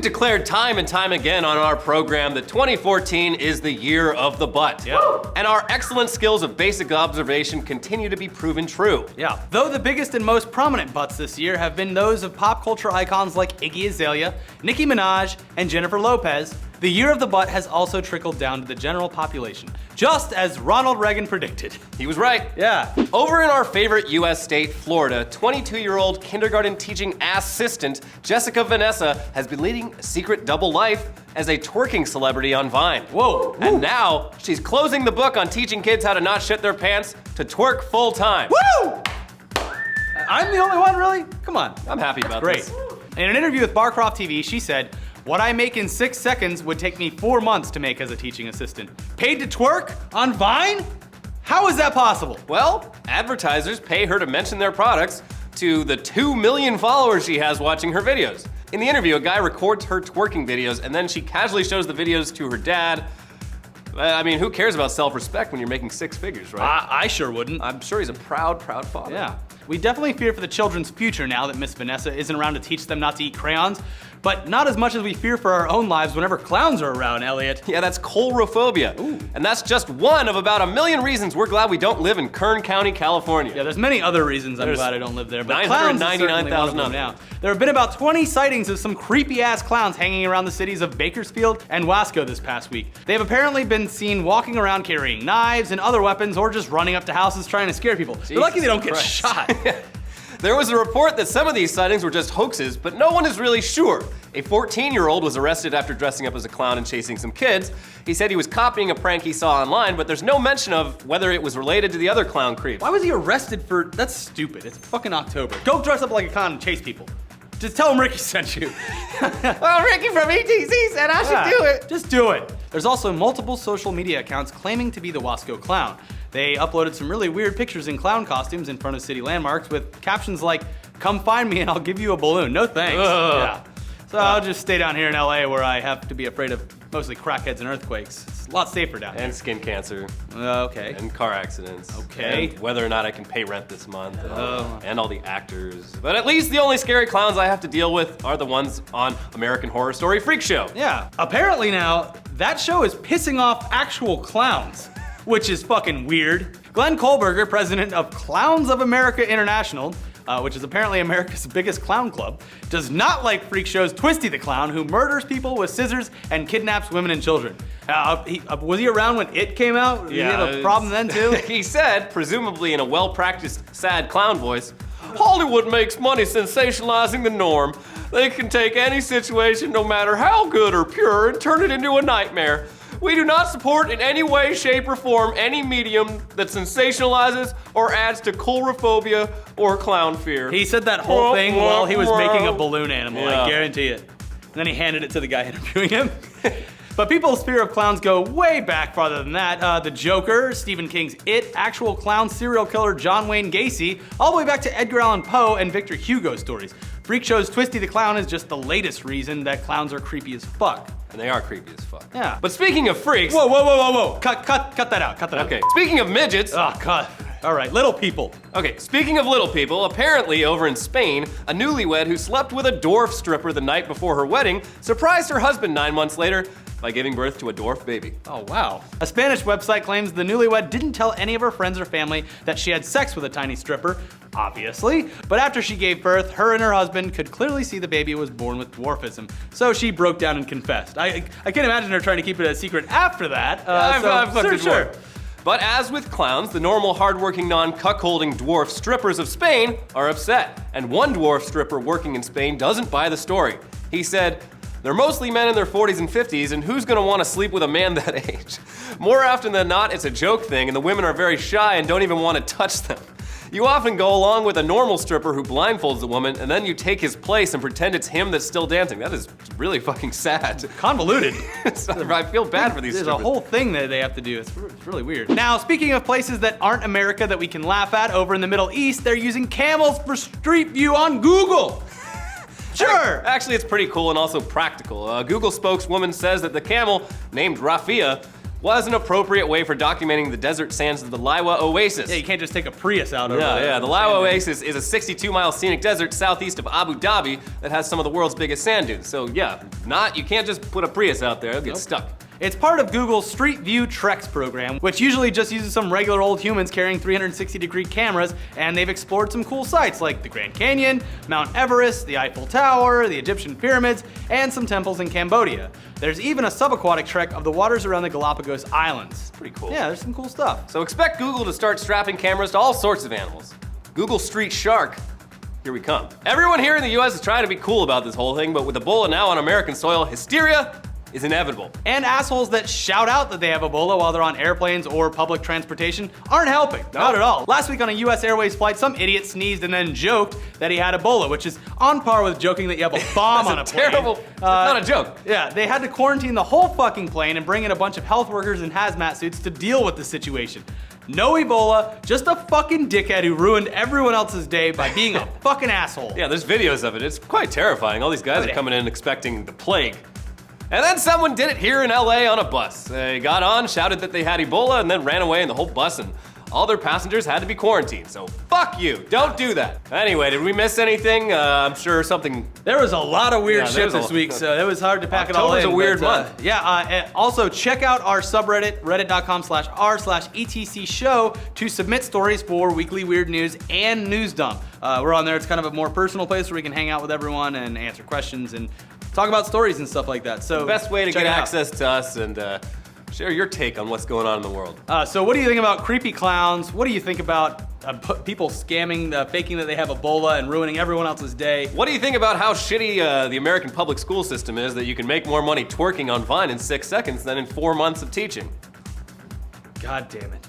declared time and time again on our program that 2014 is the year of the butt. Yeah. And our excellent skills of basic observation continue to be proven true. Yeah. Though the biggest and most prominent butts this year have been those of pop culture icons like Iggy Azalea, Nicki Minaj, and Jennifer Lopez, the year of the butt has also trickled down to the general population, just as Ronald Reagan predicted. He was right. Yeah. Over in our favorite US state, Florida, 22-year-old kindergarten teaching assistant Jessica Vanessa has been leading a secret double life as a twerking celebrity on Vine. Whoa. And now she's closing the book on teaching kids how to not shit their pants to twerk full time. Woo! I'm the only one, really? Come on. I'm happy about Great. this. In an interview with Barcroft TV, she said, "What I make in 6 seconds would take me 4 months to make as a teaching assistant. Paid to twerk on Vine? How is that possible?" Well, advertisers pay her to mention their products to the 2 million followers she has watching her videos. In the interview, a guy records her twerking videos and then she casually shows the videos to her dad. I mean, who cares about self-respect when you're making 6 figures, right? I sure wouldn't. I'm sure he's a proud, proud father. Yeah. We definitely fear for the children's future now that Miss Vanessa isn't around to teach them not to eat crayons, but not as much as we fear for our own lives whenever clowns are around, Elliot. Yeah, that's colrophobia. Ooh. And that's just one of about 1 million reasons we're glad we don't live in Kern County, California. Yeah, there's many other reasons I'm There's glad I don't live there, but clowns is certainly one of 999,000 them now. There have been about 20 sightings of some creepy-ass clowns hanging around the cities of Bakersfield and Wasco this past week. They've apparently been seen walking around carrying knives and other weapons or just running up to houses trying to scare people. They're lucky they don't get Christ. shot. There was a report that some of these sightings were just hoaxes, but no one is really sure. A 14-year-old was arrested after dressing up as a clown and chasing some kids. He said he was copying a prank he saw online, but there's no mention of whether it was related to the other clown creeps. Why was he arrested for, that's stupid. It's fucking October. Go dress up like a clown and chase people. Just tell him Ricky sent you. Well, Ricky from ETC said I should do it. Just do it. There's also multiple social media accounts claiming to be the Wasco Clown. They uploaded some really weird pictures in clown costumes in front of city landmarks with captions like, "Come find me and I'll give you a balloon. No thanks." Yeah. So I'll just stay down here in LA where I have to be afraid of mostly crackheads and earthquakes. It's a lot safer down here. And skin cancer. Okay. And car accidents. Okay. And whether or not I can pay rent this month. And all the actors. But at least the only scary clowns I have to deal with are the ones on American Horror Story Freak Show. Yeah. Apparently now, that show is pissing off actual clowns, which is fucking weird. Glenn Kohlberger, president of Clowns of America International, which is apparently America's biggest clown club, does not like Freak Show's Twisty the Clown, who murders people with scissors and kidnaps women and children. Was he around when It came out? Did he have a problem then too? He said, presumably in a well-practiced sad clown voice, "Hollywood makes money sensationalizing the norm. They can take any situation, no matter how good or pure, and turn it into a nightmare. We do not support in any way, shape, or form any medium that sensationalizes or adds to colrophobia or clown fear." He said that whole thing while he was making a balloon animal, I guarantee it. And then he handed it to the guy interviewing him. But people's fear of clowns go way back farther than that. The Joker, Stephen King's It, actual clown serial killer John Wayne Gacy, all the way back to Edgar Allan Poe and Victor Hugo stories. Freak Show's Twisty the Clown is just the latest reason that clowns are creepy as fuck. And they are creepy as fuck. Yeah. But speaking of freaks... Whoa. Cut that out. Okay, speaking of midgets... Oh, God. All right, little people. Okay, speaking of little people, apparently over in Spain, a newlywed who slept with a dwarf stripper the night before her wedding surprised her husband 9 months later by giving birth to a dwarf baby. Oh, wow. A Spanish website claims the newlywed didn't tell any of her friends or family that she had sex with a tiny stripper, obviously, but after she gave birth, her and her husband could clearly see the baby was born with dwarfism, so she broke down and confessed. I can't imagine her trying to keep it a secret after that. Sure. But as with clowns, the normal, hardworking, non-cuckolding dwarf strippers of Spain are upset. And one dwarf stripper working in Spain doesn't buy the story. He said, "They're mostly men in their 40s and 50s, and who's gonna wanna sleep with a man that age? More often than not, it's a joke thing, and the women are very shy and don't even wanna touch them. You often go along with a normal stripper who blindfolds the woman, and then you take his place and pretend it's him that's still dancing." That is really fucking sad. Convoluted. I feel bad for these There's strippers. a whole thing that they have to do. It's really weird. Now, speaking of places that aren't America that we can laugh at, over in the Middle East, they're using camels for Street View on Google. Sure. Actually, it's pretty cool and also practical. Google spokeswoman says that the camel, named Rafia, was an appropriate way for documenting the desert sands of the Liwa Oasis. Yeah, you can't just take a Prius out over Yeah, the Liwa Oasis is a 62-mile scenic desert southeast of Abu Dhabi that has some of the world's biggest sand dunes. So yeah, you can't just put a Prius out there, it'll get stuck. It's part of Google's Street View Treks program, which usually just uses some regular old humans carrying 360-degree cameras, and they've explored some cool sites like the Grand Canyon, Mount Everest, the Eiffel Tower, the Egyptian pyramids, and some temples in Cambodia. There's even a subaquatic trek of the waters around the Galapagos Islands. Pretty cool. Yeah, there's some cool stuff. So expect Google to start strapping cameras to all sorts of animals. Google Street Shark, here we come. Everyone here in the US is trying to be cool about this whole thing, but with Ebola now on American soil, hysteria is inevitable. And assholes that shout out that they have Ebola while they're on airplanes or public transportation aren't helping. Not at all. Last week on a US Airways flight, some idiot sneezed and then joked that he had Ebola, which is on par with joking that you have a bomb on a plane. Terrible, not a joke. Yeah, they had to quarantine the whole fucking plane and bring in a bunch of health workers in hazmat suits to deal with the situation. No Ebola, just a fucking dickhead who ruined everyone else's day by being a fucking asshole. Yeah, there's videos of it. It's quite terrifying. All these guys are coming in expecting the plague. And then someone did it here in LA on a bus. They got on, shouted that they had Ebola, and then ran away in the whole bus, and all their passengers had to be quarantined. So fuck you, don't do that. Anyway, did we miss anything? I'm sure something. There was a lot of weird shit this week, so it was hard to pack it all in. October's a weird month. Yeah, also check out our subreddit, reddit.com/r/etc show to submit stories for weekly weird news and news dump. We're on there, it's kind of a more personal place where we can hang out with everyone and answer questions and talk about stories and stuff like that. So the best way to get access to us and share your take on what's going on in the world. So what do you think about creepy clowns? What do you think about people scamming, faking that they have Ebola and ruining everyone else's day? What do you think about how shitty the American public school system is, that you can make more money twerking on Vine in 6 seconds than in 4 months of teaching? God damn it.